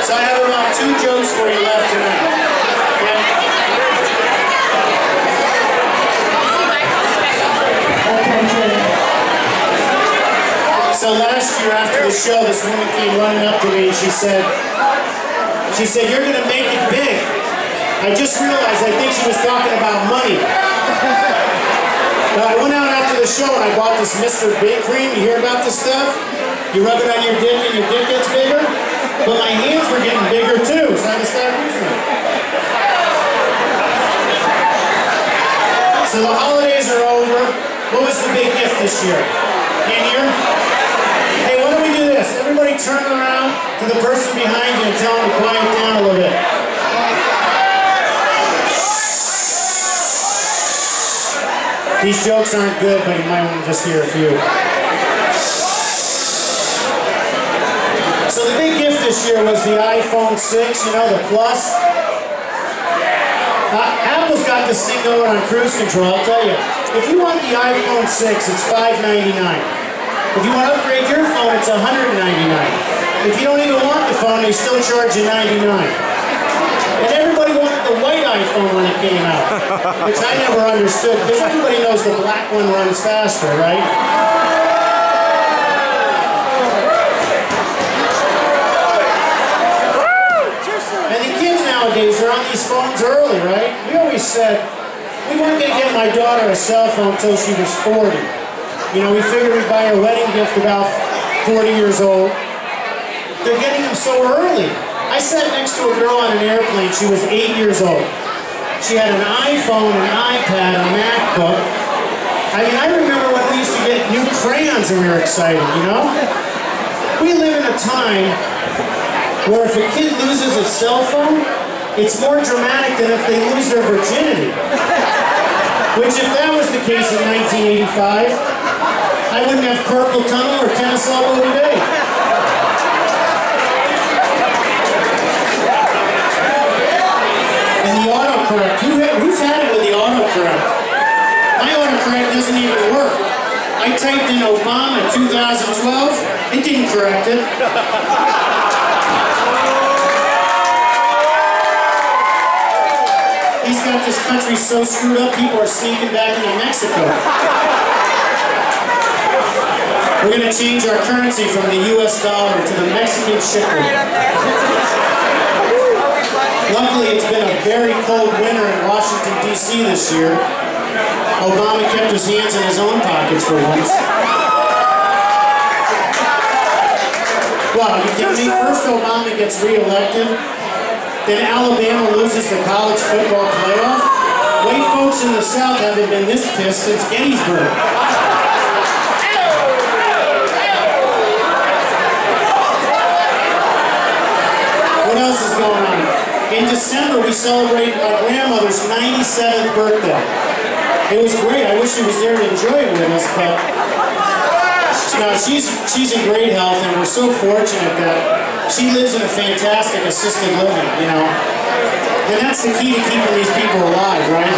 So I have about 2 jokes for you left tonight. Okay? So last year after the show, this woman came running up to me and she said, "You're going to make it big." I just realized I think she was talking about money. I went out after the show and I bought this Mr. Big Cream. You hear about this stuff? You rub it on your dick and your dick gets bigger? But my hands were getting bigger too, so I had to start using it. So the holidays are over. What was the big gift this year? Can you hear? Hey, why don't we do this? Everybody turn around to the person behind you and tell them to quiet down a little bit. These jokes aren't good, but you might want to just hear a few. So the big gift this year was the iPhone 6, you know, the Plus. Apple's got this thing going on cruise control, I'll tell you. If you want the iPhone 6, it's $599. If you want to upgrade your phone, it's $199. If you don't even want the phone, they still charge you $99. And everybody wanted the white iPhone when it came out, which I never understood, because everybody knows the black one runs faster, right? And the kids nowadays are on these phones early, right? We always said, we weren't going to get my daughter a cell phone until she was 40. You know, we figured we'd buy her wedding gift about 40 years old. They're getting them so early. I sat next to a girl on an airplane. She was 8 years old. She had an iPhone, an iPad, a MacBook. I mean, I remember when we used to get new crayons and we were excited, you know? We live in a time where if a kid loses a cell phone, it's more dramatic than if they lose their virginity. Which, if that was the case in 1985, I wouldn't have carpal tunnel or tennis elbow today. And the autocorrect, who's had it with the autocorrect? My autocorrect doesn't even work. I typed in Obama in 2012, it didn't correct it. He's got this country so screwed up, people are sneaking back into Mexico. We're going to change our currency from the US dollar to the Mexican shekel. Luckily, it's been a very cold winter in Washington, D.C. this year. Obama kept his hands in his own pockets for once. Well, you kidding me? First Obama gets re-elected, then Alabama loses the college football playoff. White folks in the South haven't been this pissed since Gettysburg. What else is going on? In December, we celebrated my grandmother's 97th birthday. It was great. I wish she was there to enjoy it with us, but no, she's in great health, and we're so fortunate that she lives in a fantastic assisted living, you know. And that's the key to keeping these people alive, right?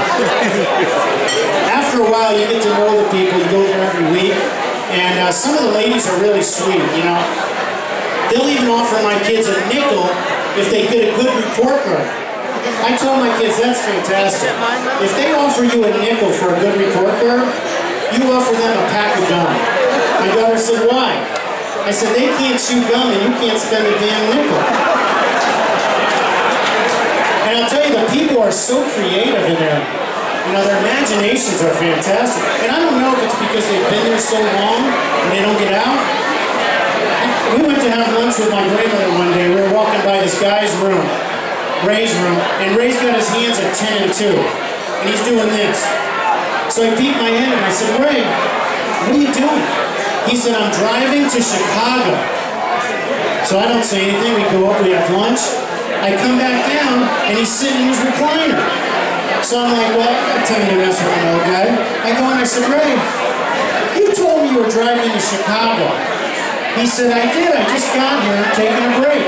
After a while, you get to know the people. You go there every week, and some of the ladies are really sweet, you know. They'll even offer my kids a nickel if they get a good report card. I tell my kids, that's fantastic. If they offer you a nickel for a good report card, you offer them a pack of gum. My daughter said, why? I said, they can't chew gum and you can't spend a damn nickel. And I'll tell you, the people are so creative in there. You know, their imaginations are fantastic. And I don't know if it's because they've been there so long and they don't get out. We went to have lunch with my grandmother one day. We were walking by this guy's room, Ray's room, and Ray's got his hands at 10 and 2, and he's doing this. So I peeked my head and I said, Ray, what are you doing? He said, I'm driving to Chicago. So I don't say anything. We go up, we have lunch. I come back down, and he's sitting in his recliner. So I'm like, well, I don't have time to mess with an old guy. I go and I said, Ray, you told me you were driving to Chicago. He said, I did. I just got here. I'm taking a break.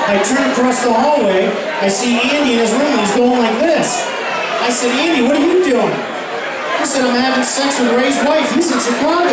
I turn across the hallway. I see Andy in his room, and he's going like this. I said, Andy, what are you doing? He said, I'm having sex with Ray's wife. He's in Chicago.